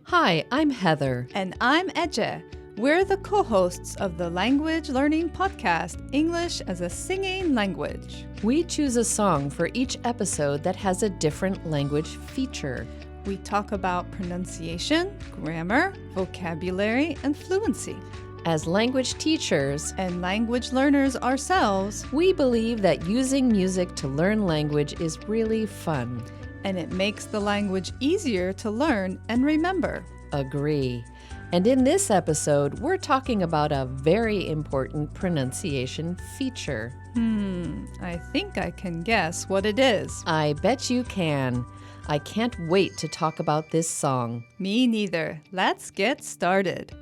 Hi, I'm Heather. And I'm Eje. We're the co-hosts of the language learning podcast, English as a Singing Language. We choose a song for each episode that has a different language feature. We talk about pronunciation, grammar, vocabulary, and fluency. As language teachers and language learners ourselves, we believe that using music to learn language is really fun. And it makes the language easier to learn and remember. Agree. And in this episode, we're talking about a very important pronunciation feature. I think I can guess what it is. I bet you can. I can't wait to talk about this song. Me neither. Let's get started.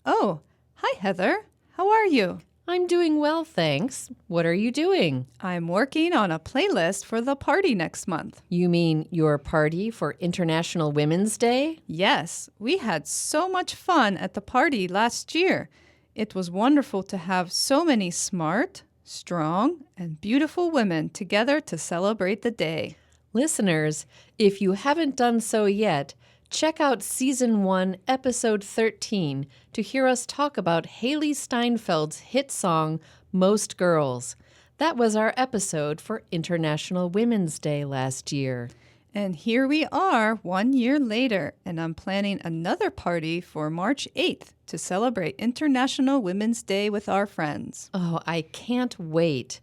Oh, hi Heather. How are you? I'm doing well, thanks. What are you doing? I'm working on a playlist for the party next month. You mean your party for International Women's Day? Yes, we had so much fun at the party last year. It was wonderful to have so many smart, strong, and beautiful women together to celebrate the day. Listeners, if you haven't done so yet, check out Season 1, Episode 13 to hear us talk about Haley Steinfeld's hit song, Most Girls. That was our episode for International Women's Day last year. And here we are 1 year later, and I'm planning another party for March 8th to celebrate International Women's Day with our friends. Oh, I can't wait.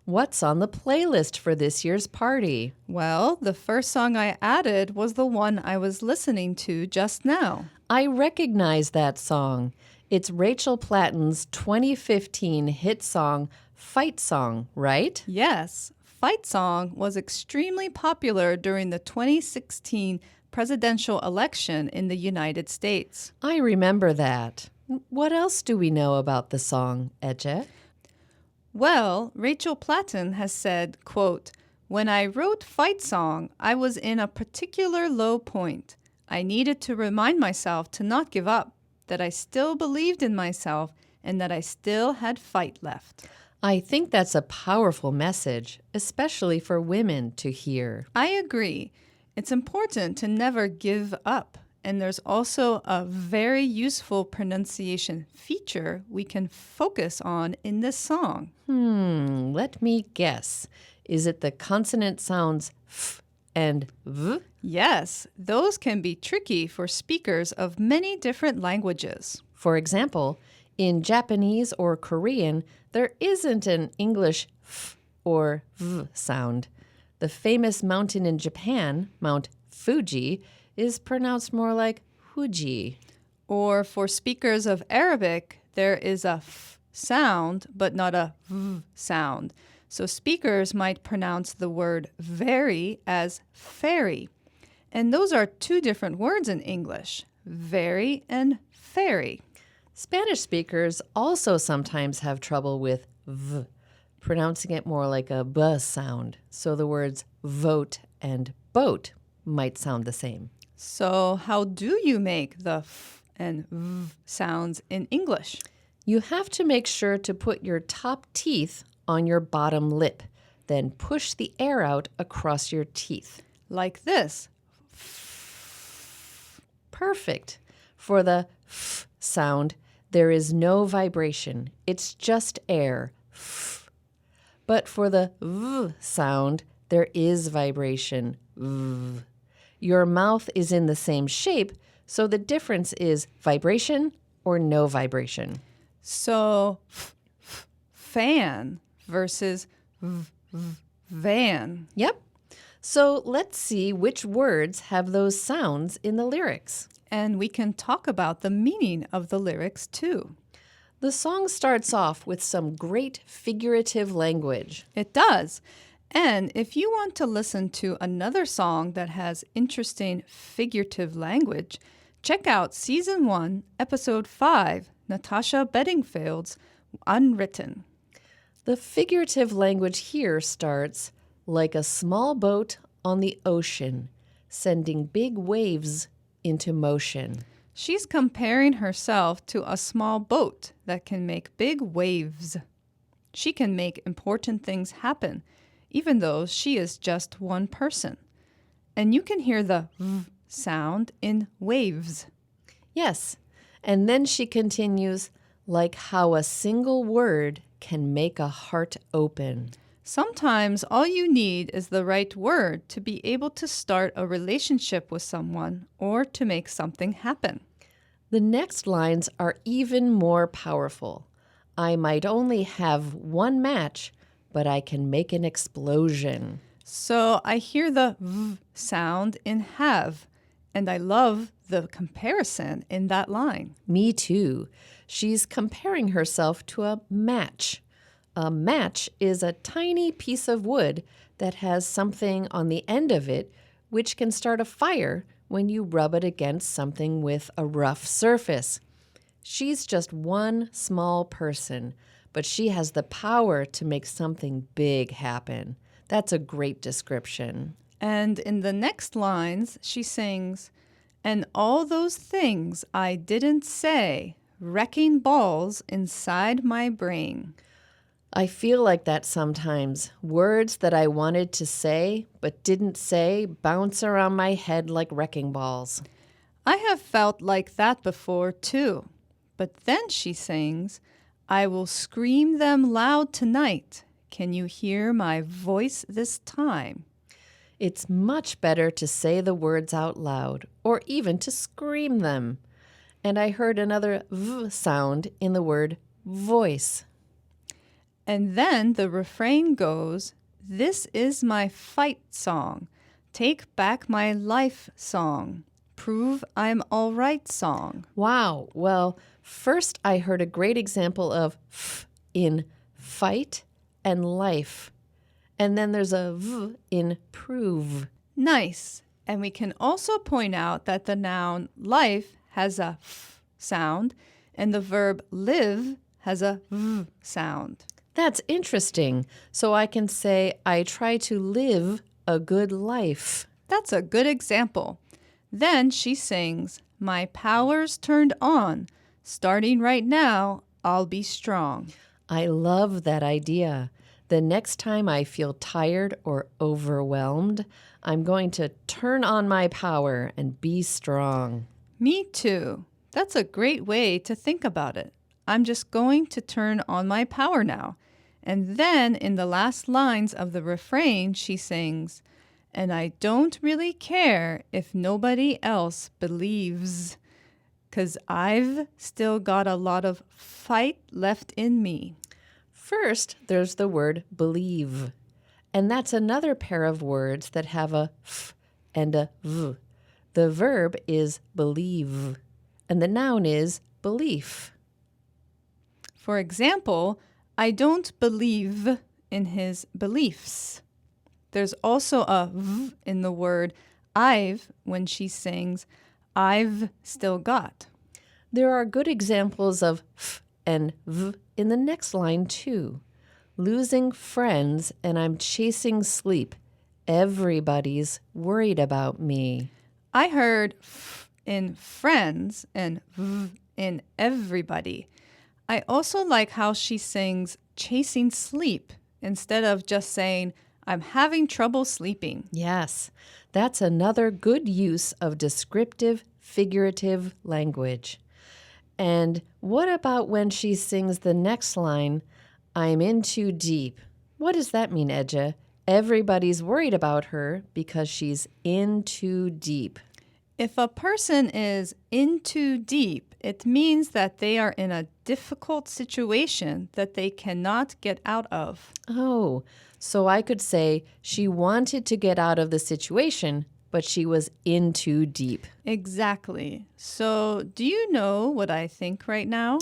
What's on the playlist for this year's party? Well, the first song I added was the one I was listening to just now. I recognize that song. It's Rachel Platten's 2015 hit song, Fight Song, right? Yes, Fight Song was extremely popular during the 2016 presidential election in the United States. I remember that. What else do we know about the song, Eje? Well, Rachel Platten has said, quote, "When I wrote Fight Song, I was in a particular low point. I needed to remind myself to not give up, that I still believed in myself, and that I still had fight left." I think that's a powerful message, especially for women to hear. I agree. It's important to never give up. And there's also a very useful pronunciation feature we can focus on in this song. Let me guess. Is it the consonant sounds f and v? Yes, those can be tricky for speakers of many different languages. For example, in Japanese or Korean, there isn't an English f or v sound. The famous mountain in Japan, Mount Fuji, is pronounced more like Fuji. Or for speakers of Arabic, there is a f sound, but not a v sound. So speakers might pronounce the word very as fairy. And those are two different words in English, very and fairy. Spanish speakers also sometimes have trouble with v, pronouncing it more like a b sound. So the words vote and boat might sound the same. So how do you make the f and v sounds in English? You have to make sure to put your top teeth on your bottom lip, then push the air out across your teeth. Like this. Perfect. For the f sound, there is no vibration. It's just air. F. But for the v sound, there is vibration. V. Your mouth is in the same shape, so the difference is vibration or no vibration. So fan versus van. Yep. So let's see which words have those sounds in the lyrics. And we can talk about the meaning of the lyrics too. The song starts off with some great figurative language. It does. And if you want to listen to another song that has interesting figurative language, check out Season 1, Episode 5, Natasha Bedingfield's Unwritten. The figurative language here starts like a small boat on the ocean, sending big waves into motion. She's comparing herself to a small boat that can make big waves. She can make important things happen, even though she is just one person. And you can hear the v sound in waves. Yes. And then she continues, like how a single word can make a heart open. Sometimes all you need is the right word to be able to start a relationship with someone or to make something happen. The next lines are even more powerful. I might only have one match, but I can make an explosion. So I hear the v sound in have, and I love the comparison in that line. Me too. She's comparing herself to a match. A match is a tiny piece of wood that has something on the end of it which can start a fire when you rub it against something with a rough surface. She's just one small person, but she has the power to make something big happen. That's a great description. And in the next lines, she sings, and all those things I didn't say, wrecking balls inside my brain. I feel like that sometimes. Words that I wanted to say but didn't say bounce around my head like wrecking balls. I have felt like that before too. But then she sings, I will scream them loud tonight. Can you hear my voice this time? It's much better to say the words out loud or even to scream them. And I heard another v sound in the word voice. And then the refrain goes, this is my fight song. Take back my life song. Prove I'm all right song. Wow. Well, first I heard a great example of f in fight and life. And then there's a v in prove. Nice. And we can also point out that the noun life has a f sound and the verb live has a v sound. That's interesting. So I can say, I try to live a good life. That's a good example. Then she sings, my power's turned on. Starting right now, I'll be strong. I love that idea. The next time I feel tired or overwhelmed, I'm going to turn on my power and be strong. Me too. That's a great way to think about it. I'm just going to turn on my power now. And then in the last lines of the refrain, she sings, and I don't really care if nobody else believes, 'cause I've still got a lot of fight left in me. First, there's the word believe. And that's another pair of words that have a f and a v. The verb is believe, and the noun is belief. For example, I don't believe in his beliefs. There's also a v in the word I've when she sings, I've still got. There are good examples of f and v in the next line, too. Losing friends and I'm chasing sleep. Everybody's worried about me. I heard f in friends and v in everybody. I also like how she sings chasing sleep instead of just saying, I'm having trouble sleeping. Yes, that's another good use of descriptive, figurative language. And what about when she sings the next line, I'm in too deep? What does that mean, Edja? Everybody's worried about her because she's in too deep. If a person is in too deep, it means that they are in a difficult situation that they cannot get out of. Oh, so I could say she wanted to get out of the situation, but she was in too deep. Exactly. So, do you know what I think right now?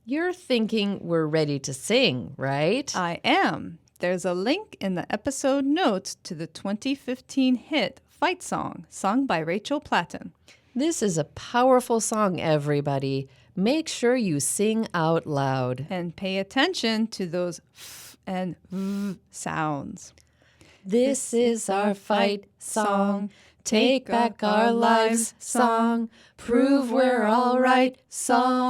You're thinking we're ready to sing, right? I am. There's a link in the episode notes to the 2015 hit Fight Song, sung by Rachel Platten. This is a powerful song, everybody. Make sure you sing out loud. And pay attention to those f and v sounds. This is our fight song. Take back our lives song. Prove we're all right song.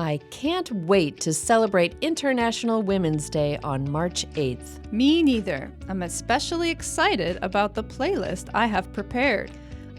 I can't wait to celebrate International Women's Day on March 8th. Me neither. I'm especially excited about the playlist I have prepared.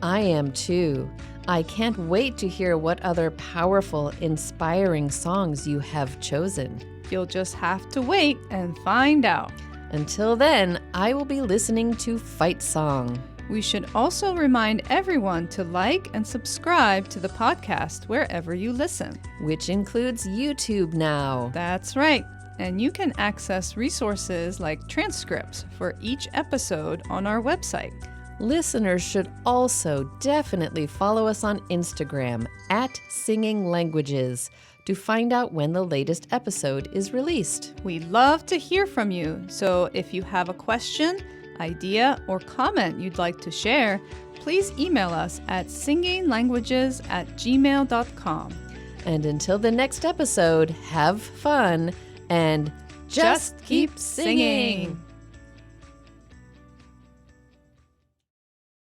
I am too. I can't wait to hear what other powerful, inspiring songs you have chosen. You'll just have to wait and find out. Until then, I will be listening to Fight Song. We should also remind everyone to like and subscribe to the podcast wherever you listen. Which includes YouTube now. That's right. And you can access resources like transcripts for each episode on our website. Listeners should also definitely follow us on Instagram @SingingLanguages to find out when the latest episode is released. We love to hear from you, so if you have a question, idea, or comment you'd like to share, please email us at singinglanguages@gmail.com. And until the next episode, have fun and just keep singing.